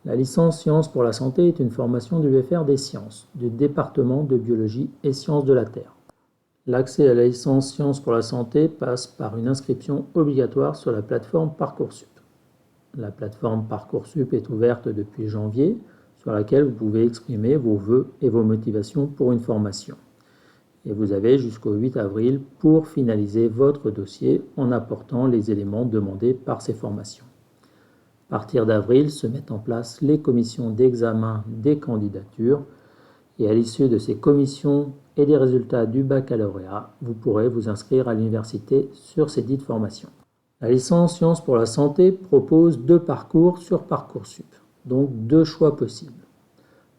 La licence Sciences pour la santé est une formation de l'UFR des sciences, du département de biologie et sciences de la Terre. L'accès à la licence Sciences pour la santé passe par une inscription obligatoire sur la plateforme Parcoursup. La plateforme Parcoursup est ouverte depuis janvier, sur laquelle vous pouvez exprimer vos vœux et vos motivations pour une formation. Et vous avez jusqu'au 8 avril pour finaliser votre dossier en apportant les éléments demandés par ces formations. À partir d'avril se mettent en place les commissions d'examen des candidatures et à l'issue de ces commissions et des résultats du baccalauréat, vous pourrez vous inscrire à l'université sur ces dites formations. La licence Sciences pour la santé propose 2 parcours sur Parcoursup, donc 2 choix possibles.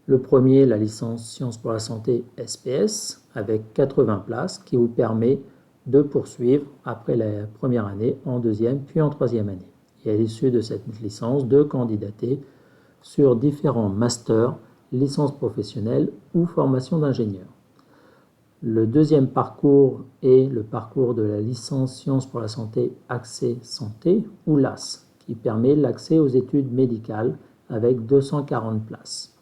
Le premier, la licence Sciences pour la santé SPS, avec 80 places, qui vous permet de poursuivre après la première année, en deuxième, puis en troisième année. Et à l'issue de cette licence, de candidater sur différents masters, licences professionnelles ou formation d'ingénieur. Le deuxième parcours est le parcours de la licence Sciences pour la santé Accès Santé, ou LAS, qui permet l'accès aux études médicales avec 240 places.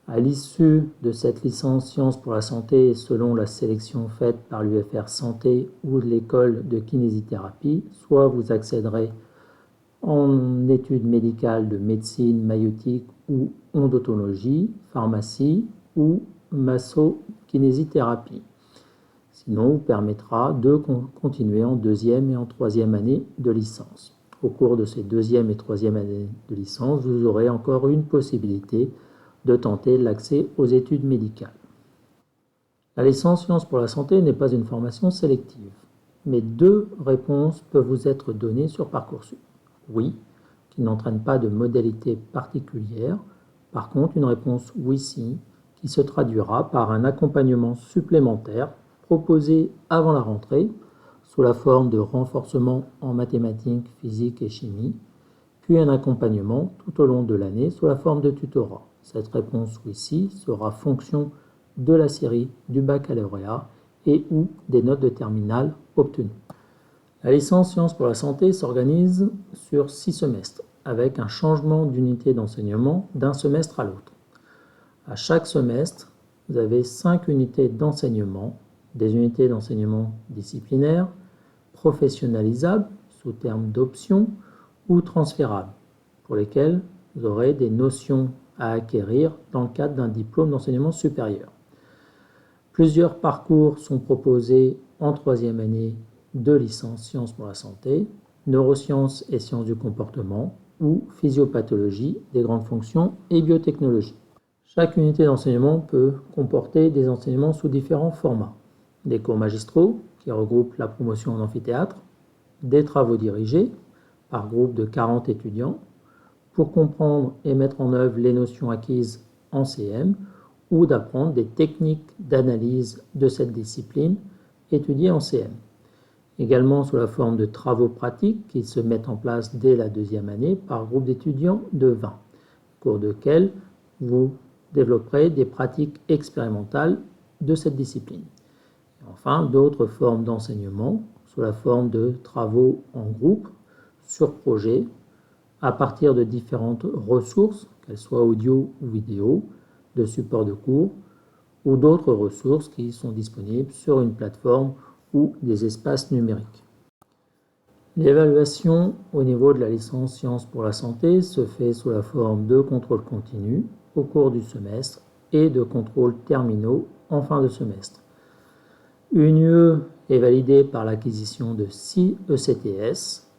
À l'issue de cette licence Sciences pour la santé, selon la sélection faite par l'UFR Santé ou l'école de kinésithérapie, soit vous accéderez en études médicales de médecine, maïeutique ou odontologie, pharmacie ou masso-kinésithérapie. Sinon, vous permettra de continuer en deuxième et en troisième année de licence. Au cours de ces deuxième et troisième années de licence, vous aurez encore une possibilité de tenter l'accès aux études médicales. La licence Sciences pour la santé n'est pas une formation sélective, mais 2 réponses peuvent vous être données sur Parcoursup. Oui, qui n'entraîne pas de modalité particulière. Par contre, une réponse oui-si, qui se traduira par un accompagnement supplémentaire proposé avant la rentrée, sous la forme de renforcement en mathématiques, physique et chimie, puis un accompagnement tout au long de l'année sous la forme de tutorat. Cette réponse oui-si sera fonction de la série du baccalauréat et ou des notes de terminale obtenues. La licence Sciences pour la santé s'organise sur 6 semestres, avec un changement d'unité d'enseignement d'un semestre à l'autre. À chaque semestre, vous avez 5 unités d'enseignement, des unités d'enseignement disciplinaires, professionnalisables, sous terme d'option, ou transférables, pour lesquelles vous aurez des notions à acquérir dans le cadre d'un diplôme d'enseignement supérieur. Plusieurs parcours sont proposés en troisième année de licence Sciences pour la santé, neurosciences et sciences du comportement ou physiopathologie des grandes fonctions et biotechnologie. Chaque unité d'enseignement peut comporter des enseignements sous différents formats. Des cours magistraux qui regroupent la promotion en amphithéâtre, des travaux dirigés par groupe de 40 étudiants pour comprendre et mettre en œuvre les notions acquises en CM ou d'apprendre des techniques d'analyse de cette discipline étudiées en CM. Également sous la forme de travaux pratiques qui se mettent en place dès la deuxième année par groupe d'étudiants de 20, au cours desquels vous développerez des pratiques expérimentales de cette discipline. Et enfin, d'autres formes d'enseignement sous la forme de travaux en groupe, sur projet, à partir de différentes ressources, qu'elles soient audio ou vidéo, de support de cours, ou d'autres ressources qui sont disponibles sur une plateforme ou des espaces numériques. L'évaluation au niveau de la licence Sciences pour la santé se fait sous la forme de contrôles continus au cours du semestre et de contrôles terminaux en fin de semestre. Une UE est validée par l'acquisition de 6 ECTS.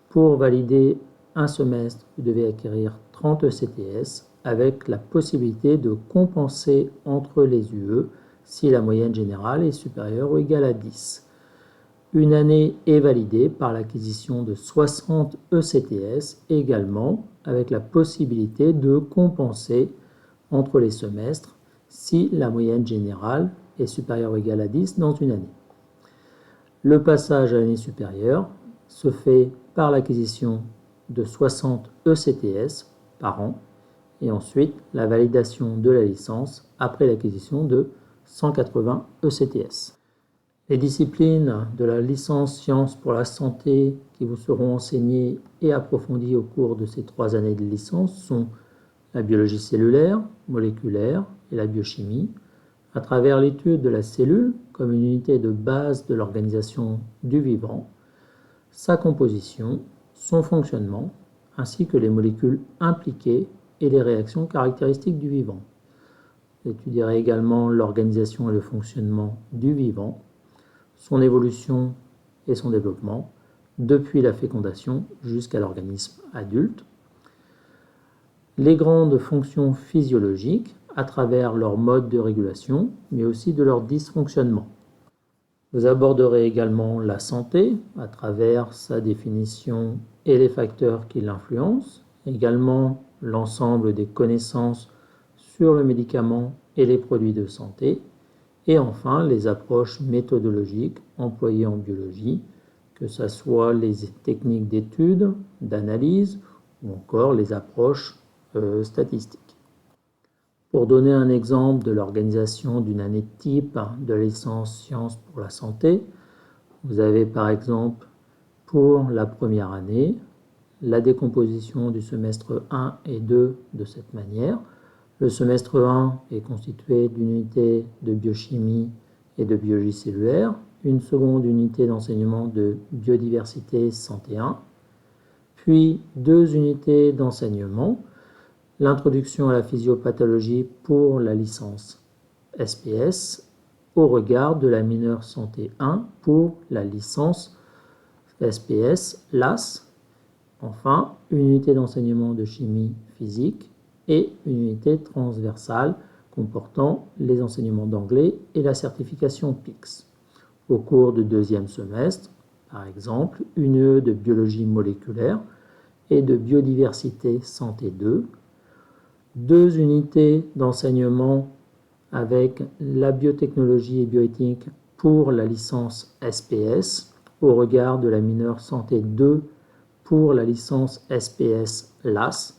Pour valider un semestre, vous devez acquérir 30 ECTS avec la possibilité de compenser entre les UE si la moyenne générale est supérieure ou égale à 10. Une année est validée par l'acquisition de 60 ECTS également avec la possibilité de compenser entre les semestres si la moyenne générale est supérieure ou égale à 10 dans une année. Le passage à l'année supérieure se fait par l'acquisition de 60 ECTS par an et ensuite la validation de la licence après l'acquisition de 180 ECTS. Les disciplines de la licence Sciences pour la santé qui vous seront enseignées et approfondies au cours de ces 3 années de licence sont la biologie cellulaire, moléculaire et la biochimie, à travers l'étude de la cellule comme une unité de base de l'organisation du vivant, sa composition, son fonctionnement, ainsi que les molécules impliquées et les réactions caractéristiques du vivant. Vous étudierez également l'organisation et le fonctionnement du vivant, son évolution et son développement, depuis la fécondation jusqu'à l'organisme adulte, les grandes fonctions physiologiques à travers leur mode de régulation, mais aussi de leur dysfonctionnement. Vous aborderez également la santé à travers sa définition et les facteurs qui l'influencent, également l'ensemble des connaissances sur le médicament et les produits de santé, et enfin les approches méthodologiques employées en biologie, que ce soit les techniques d'étude, d'analyse ou encore les approches statistiques. Pour donner un exemple de l'organisation d'une année type de licence Sciences pour la santé, vous avez par exemple pour la première année la décomposition du semestre 1 et 2 de cette manière. Le semestre 1 est constitué d'une unité de biochimie et de biologie cellulaire, une seconde unité d'enseignement de biodiversité santé 1, puis 2 unités d'enseignement, l'introduction à la physiopathologie pour la licence SPS au regard de la mineure santé 1 pour la licence SPS LAS, enfin une unité d'enseignement de chimie physique et une unité transversale comportant les enseignements d'anglais et la certification PICS. Au cours du 2e semestre, par exemple, une UE de biologie moléculaire et de biodiversité santé 2, 2 unités d'enseignement avec la biotechnologie et bioéthique pour la licence SPS au regard de la mineure santé 2 pour la licence SPS LAS,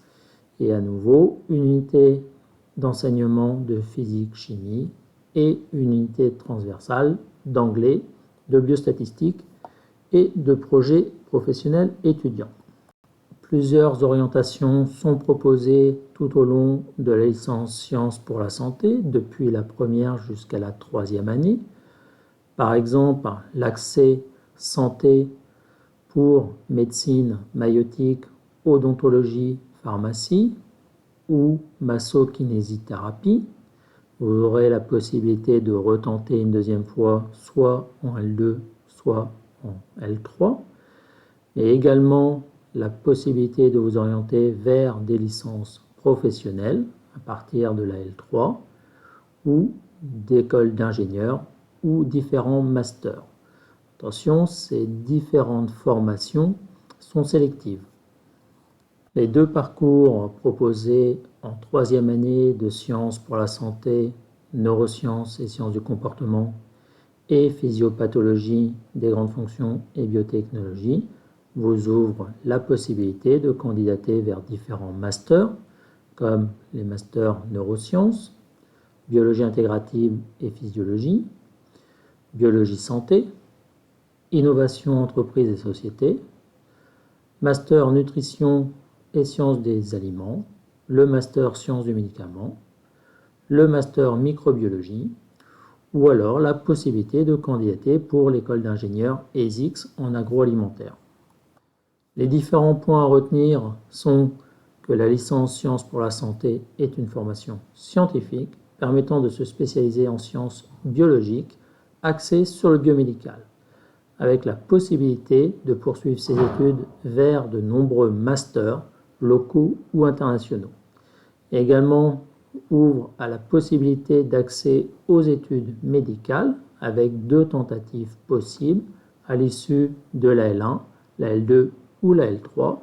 et à nouveau une unité d'enseignement de physique-chimie et une unité transversale d'anglais, de biostatistique et de projets professionnels étudiants. Plusieurs orientations sont proposées tout au long de la licence Sciences pour la santé, depuis la première jusqu'à la 3e année. Par exemple, l'accès santé pour médecine, maïeutique, odontologie, pharmacie ou massokinésithérapie. Vous aurez la possibilité de retenter une 2e fois, soit en L2, soit en L3, et également la possibilité de vous orienter vers des licences professionnelles à partir de la L3 ou d'écoles d'ingénieurs ou différents masters. Attention, ces différentes formations sont sélectives. Les 2 parcours proposés en 3e année de Sciences pour la santé, neurosciences et sciences du comportement et physiopathologie des grandes fonctions et biotechnologie vous ouvrent la possibilité de candidater vers différents masters comme les masters neurosciences, biologie intégrative et physiologie, biologie santé, innovation entreprise et société, master nutrition et sciences des aliments, le master sciences du médicament, le master microbiologie, ou alors la possibilité de candidater pour l'école d'ingénieurs ESIX en agroalimentaire. Les différents points à retenir sont que la licence Sciences pour la santé est une formation scientifique permettant de se spécialiser en sciences biologiques axées sur le biomédical, avec la possibilité de poursuivre ses études vers de nombreux masters locaux ou internationaux. Et également ouvre à la possibilité d'accès aux études médicales avec 2 tentatives possibles à l'issue de la L1, la L2 ou la L3,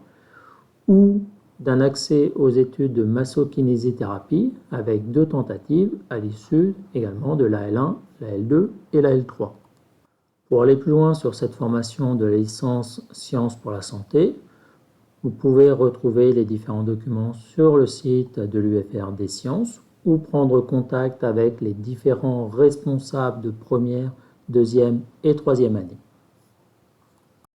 ou d'un accès aux études de massokinésithérapie avec 2 tentatives à l'issue également de la L1, la L2 et la L3. Pour aller plus loin sur cette formation de la licence Sciences pour la santé, vous pouvez retrouver les différents documents sur le site de l'UFR des sciences ou prendre contact avec les différents responsables de première deuxième et troisième année.